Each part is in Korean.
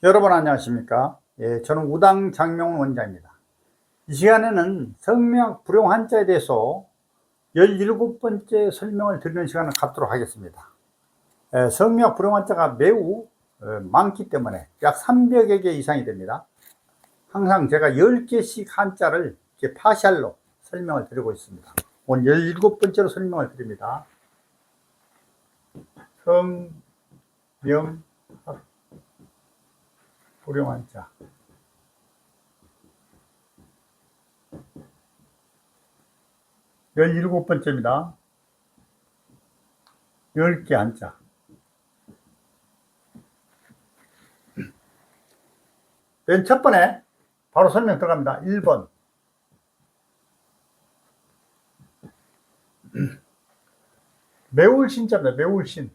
여러분 안녕하십니까? 저는 우당 장명훈 원장입니다. 이 시간에는 성명 불용 한자에 대해서 17번째 설명을 드리는 시간을 갖도록 하겠습니다. 성명 불용 한자가 매우 많기 때문에 약 300여 개 이상이 됩니다. 항상 제가 10개씩 한자를 이렇게 파샬로 설명을 드리고 있습니다. 오늘 17번째로 설명을 드립니다. 성명 불용 한자. 17번째입니다. 10개 한자. 맨 첫 번에 바로 설명 들어갑니다. 1번. 매울신자입니다. 매울신.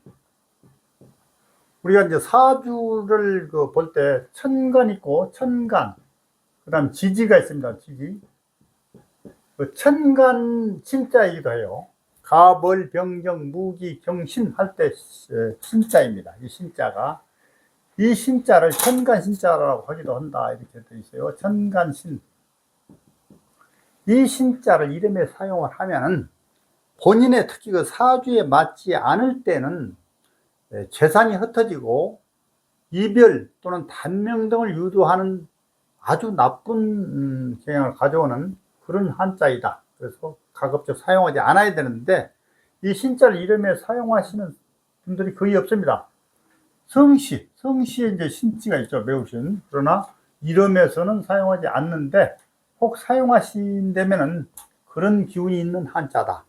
우리가 이제 사주를 볼 때 천간 있고 천간, 그 다음 지지가 있습니다. 지지. 천간 신자이기도 해요. 가벌, 병정, 무기, 경신 할 때 신자입니다. 이 신자가. 이 신자를 천간 신자라고 하기도 한다. 이렇게 되어 있어요. 천간신. 이 신자를 이름에 사용을 하면은 본인의 특히 그 사주에 맞지 않을 때는 재산이 흩어지고 이별 또는 단명 등을 유도하는 아주 나쁜 경향을 가져오는 그런 한자이다. 그래서 가급적 사용하지 않아야 되는데 이 신자를 이름에 사용하시는 분들이 거의 없습니다. 성씨에 이제 신지가 있죠. 매우신. 그러나 이름에서는 사용하지 않는데 혹 사용하신다면은 그런 기운이 있는 한자다.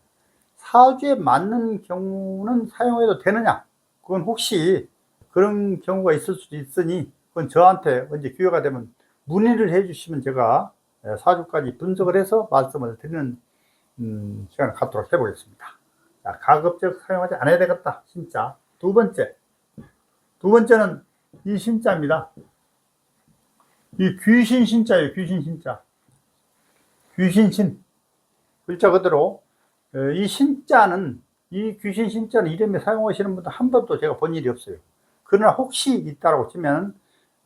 사주에 맞는 경우는 사용해도 되느냐? 그건 혹시 그런 경우가 있을 수도 있으니 그건 저한테 언제 기회가 되면 문의를 해 주시면 제가 사주까지 분석을 해서 말씀을 드리는 시간을 갖도록 해보겠습니다. 자, 가급적 사용하지 않아야 되겠다. 신자. 두 번째는 이 신자입니다. 이 귀신 신자예요. 귀신 신자. 귀신신. 글자 그대로 이 신자는, 이 귀신 신자는 이름에 사용하시는 분들 한 번도 제가 본 일이 없어요. 그러나 혹시 있다라고 치면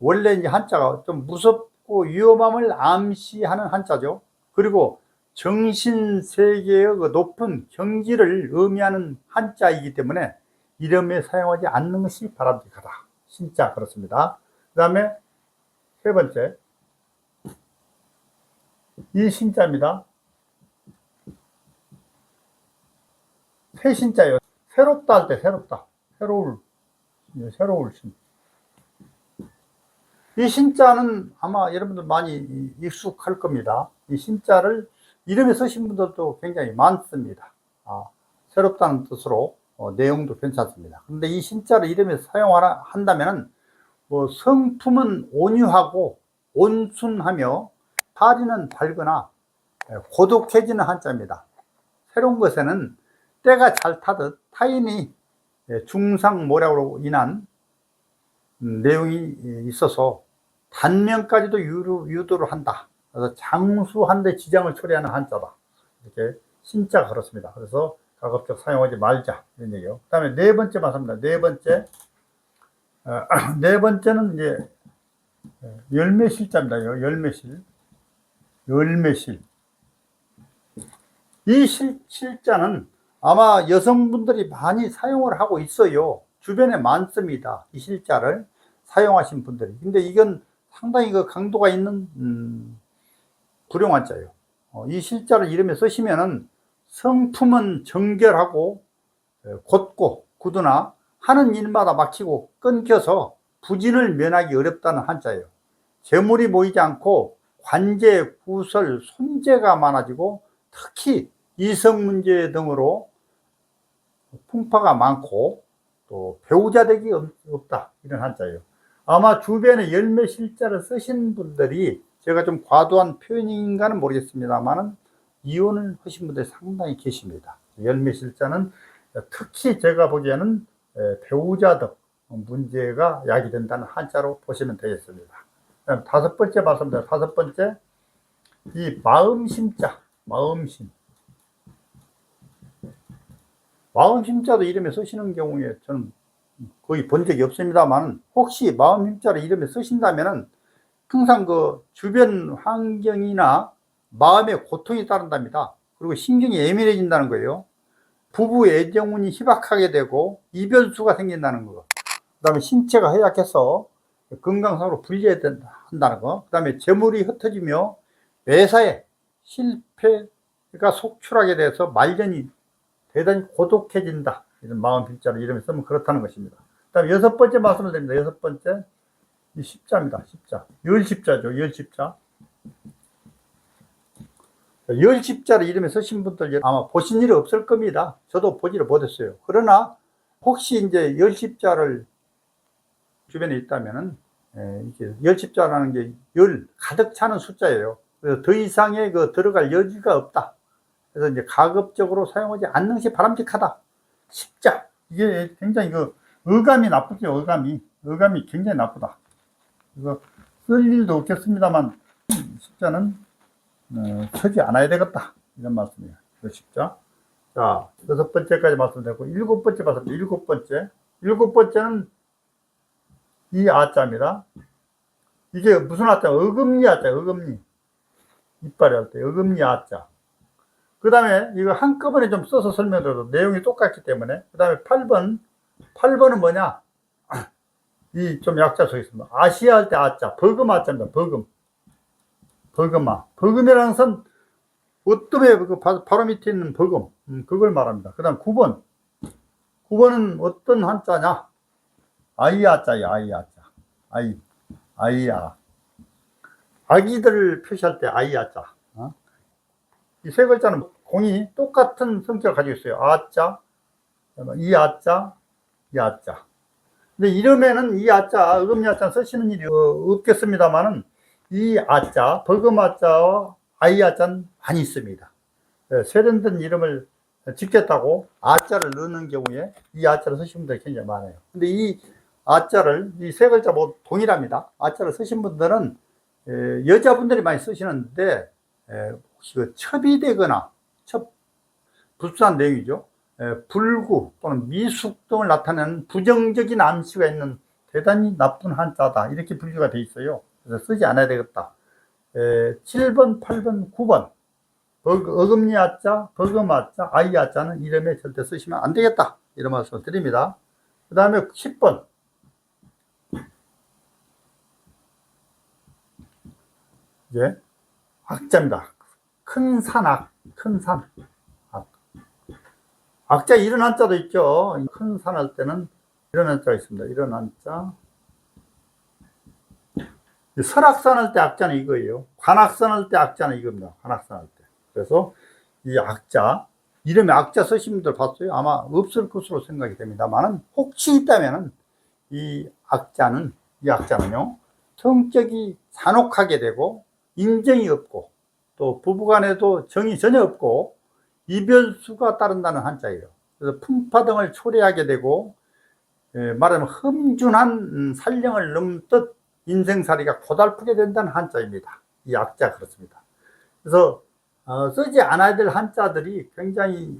원래 이제 한자가 좀 무섭고 위험함을 암시하는 한자죠. 그리고 정신 세계의 그 높은 경지를 의미하는 한자이기 때문에 이름에 사용하지 않는 것이 바람직하다. 신자 그렇습니다. 그 다음에 세 번째, 이 신자입니다. 새 신자예요. 새롭다 할 때 새롭다. 새로울 신. 이 신자는 아마 여러분들 많이 익숙할 겁니다. 이 신자를 이름에 쓰신 분들도 굉장히 많습니다. 새롭다는 뜻으로 내용도 괜찮습니다. 그런데 이 신자를 이름에 사용한다면 성품은 온유하고 온순하며 파리는 밝거나 고독해지는 한자입니다. 새로운 것에는 때가 잘 타듯 타인이 중상모략으로 인한 내용이 있어서 단명까지도 유도를 한다. 그래서 장수한 데 지장을 초래하는 한자다. 이렇게 신자가 그렇습니다. 그래서 가급적 사용하지 말자 이런 얘기요. 그 다음에 네 번째 맞습니다. 네 번째는 이제 열매실자입니다. 열매실. 이 실자는 아마 여성분들이 많이 사용을 하고 있어요. 주변에 많습니다. 이 실자를 사용하신 분들이. 근데 이건 상당히 그 강도가 있는 불용 한자예요. 이 실자를 이름에 쓰시면은 성품은 정결하고 곧고 굳으나 하는 일마다 막히고 끊겨서 부진을 면하기 어렵다는 한자예요. 재물이 모이지 않고 관제, 구설, 손재가 많아지고 특히 이성 문제 등으로 풍파가 많고 또 배우자 덕이 없다. 이런 한자예요. 아마 주변에 열매실자를 쓰신 분들이 제가 좀 과도한 표현인가는 모르겠습니다만 이혼을 하신 분들이 상당히 계십니다. 열매실자는 특히 제가 보기에는 배우자 덕 문제가 야기된다는 한자로 보시면 되겠습니다. 다섯 번째 말씀드립니다. 다섯 번째, 이 마음심자. 마음심자도 이름에 쓰시는 경우에 저는 거의 본 적이 없습니다만, 혹시 마음힘자를 이름에 쓰신다면은 항상 그 주변 환경이나 마음의 고통이 따른답니다. 그리고 신경이 예민해진다는 거예요. 부부 애정운이 희박하게 되고 이별수가 생긴다는 거. 그 다음에 신체가 허약해서 건강상으로 불리해진다는 거. 그 다음에 재물이 흩어지며 매사에 실패가 속출하게 돼서 말년이 대단히 고독해진다. 이런 마음 필자를 이름에 쓰면 그렇다는 것입니다. 그 다음에 여섯 번째 말씀을 드립니다. 여섯 번째, 이 십자입니다. 십자. 열십자죠. 열십자. 열십자를 이름에 쓰신 분들 아마 보신 일이 없을 겁니다. 저도 보지를 못했어요. 그러나 혹시 이제 열십자를 주변에 있다면은, 이게 열십자라는 게 열 가득 차는 숫자예요. 그래서 더 이상의 그 들어갈 여지가 없다. 그래서 이제 가급적으로 사용하지 않는 것이 바람직하다. 십자. 이게 굉장히 그 어감이 나쁘죠. 어감이 굉장히 나쁘다. 이거 쓸 일도 없겠습니다만, 십자는 서지 않아야 되겠다. 이런 말씀이에요. 십자. 자, 여섯 번째까지 말씀드렸고, 일곱 번째 말씀드립니다. 일곱 번째. 일곱 번째는 이 아자입니다. 이게 무슨 아자? 어금니 아자, 어금니. 이빨이 할 때, 어금니 아자. 그 다음에 이거 한꺼번에 좀 써서 설명드려도 내용이 똑같기 때문에. 그 다음에 8번. 8번은 뭐냐? 이 좀 약자 써 있습니다. 아시아 할 때 아자. 버금 아자입니다. 버금. 버금아. 버금이라는 것은 어뜸에 바로 밑에 있는 버금. 그걸 말합니다. 그 다음 9번. 9번은 어떤 한자냐? 아이아자예요. 아이아자. 아이야. 아기들을 표시할 때 아이아자. 이 세 글자는 공이 똑같은 성격을 가지고 있어요. 아자, 이 아자, 이 아자. 근데 이름에는 이 아자, 어금니 아자 쓰시는 일이 없겠습니다만은 이 아자, 버금 아자와 아이 아자는 많이 있습니다. 세련된 이름을 짓겠다고 아자를 넣는 경우에 이 아자를 쓰신 분들이 굉장히 많아요. 근데 이 아자를, 이 세 글자 뭐 동일합니다. 아자를 쓰신 분들은 여자분들이 많이 쓰시는데, 혹시 그 첩이 되거나, 불순한 내용이죠. 불구 또는 미숙 등을 나타내는 부정적인 암시가 있는 대단히 나쁜 한자다. 이렇게 분류가 되어 있어요. 그래서 쓰지 않아야 되겠다. 7번, 8번, 9번. 어금니 아자, 버금 아자, 아이 아자는 이름에 절대 쓰시면 안 되겠다. 이런 말씀을 드립니다. 그 다음에 10번. 이제 악자입니다. 큰 산악, 큰 산. 악자 이런 한자도 있죠. 큰 산 할 때는 이런 한자가 있습니다. 이런 한자. 설악산 할 때 악자는 이거예요. 관악산 할 때 악자는 이겁니다. 관악산 할 때. 그래서 이 악자, 이름에 악자 쓰신 분들 봤어요? 아마 없을 것으로 생각이 됩니다만은, 혹시 있다면은 이 악자는요, 성격이 잔혹하게 되고, 인정이 없고, 또 부부간에도 정이 전혀 없고, 이별수가 따른다는 한자예요. 그래서 풍파 등을 초래하게 되고, 말하자면 흠준한 산령을 넘듯 인생살이가 고달프게 된다는 한자입니다. 이 악자 그렇습니다. 그래서 쓰지 않아야 될 한자들이 굉장히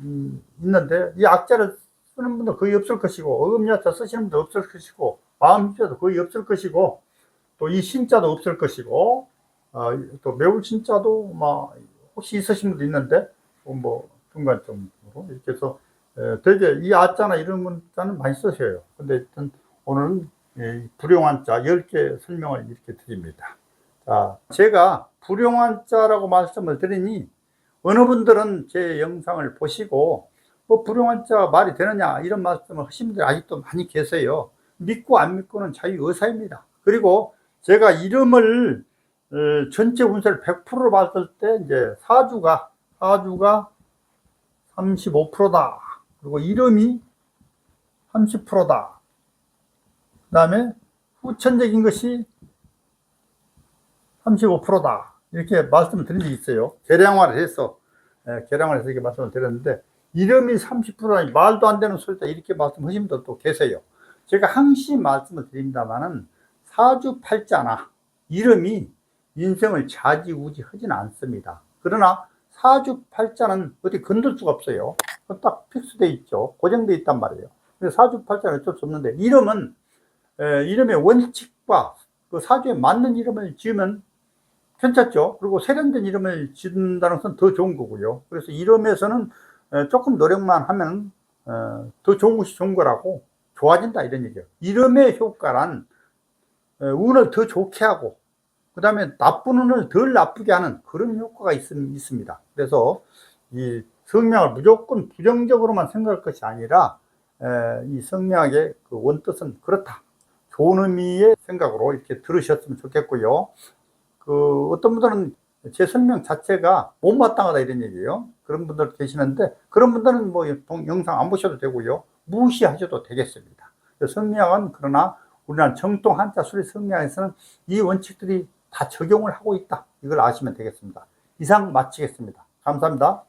있는데, 이 악자를 쓰는 분도 거의 없을 것이고, 어금니 아자 쓰시는 분도 없을 것이고, 마음자도 거의 없을 것이고, 또 이 신자도 없을 것이고, 또 매울 신자도 혹시 있으신 분도 있는데, 뭐 중간점으로 이렇게 해서 되게 이 아자나 이런 문자는 많이 쓰셔요. 근데 일단 오늘은 불용한 자 10개 설명을 이렇게 드립니다. 자, 제가 불용한 자라고 말씀을 드리니 어느 분들은 제 영상을 보시고 불용한 자 말이 되느냐 이런 말씀을 하신 분들이 아직도 많이 계세요. 믿고 안 믿고는 자유 의사입니다. 그리고 제가 이름을 전체 운세를 100%로 봤을 때 이제 사주가 35%다. 그리고 이름이 30%다. 그 다음에 후천적인 것이 35%다. 이렇게 말씀을 드린 적이 있어요. 계량화를 해서 이렇게 말씀을 드렸는데, 이름이 30%라니 말도 안 되는 소리다. 이렇게 말씀하신 분들도 계세요. 제가 항상 말씀을 드립니다만은, 사주팔자나 이름이 인생을 좌지우지 하지는 않습니다. 그러나 사주팔자는 어디 건들 수가 없어요. 딱 픽스되어 있죠. 고정되어 있단 말이에요. 사주팔자는 어쩔 수 없는데, 이름은 이름의 원칙과 그 사주에 맞는 이름을 지으면 괜찮죠. 그리고 세련된 이름을 짓는다는 것은 더 좋은 거고요. 그래서 이름에서는 조금 노력만 하면 더 좋은 것이 좋은 거라고, 좋아진다 이런 얘기예요. 이름의 효과란 운을 더 좋게 하고, 그 다음에 나쁜 운을 덜 나쁘게 하는 그런 효과가 있습니다. 그래서 이 성명을 무조건 부정적으로만 생각할 것이 아니라 이 성명의 그 원뜻은 그렇다, 좋은 의미의 생각으로 이렇게 들으셨으면 좋겠고요. 그 어떤 분들은 제 설명 자체가 못마땅하다 이런 얘기예요. 그런 분들 계시는데, 그런 분들은 뭐 영상 안 보셔도 되고요, 무시하셔도 되겠습니다. 성명은, 그러나 우리나라 정통 한자 수리 성명에서는 이 원칙들이 다 적용을 하고 있다, 이걸 아시면 되겠습니다. 이상 마치겠습니다. 감사합니다.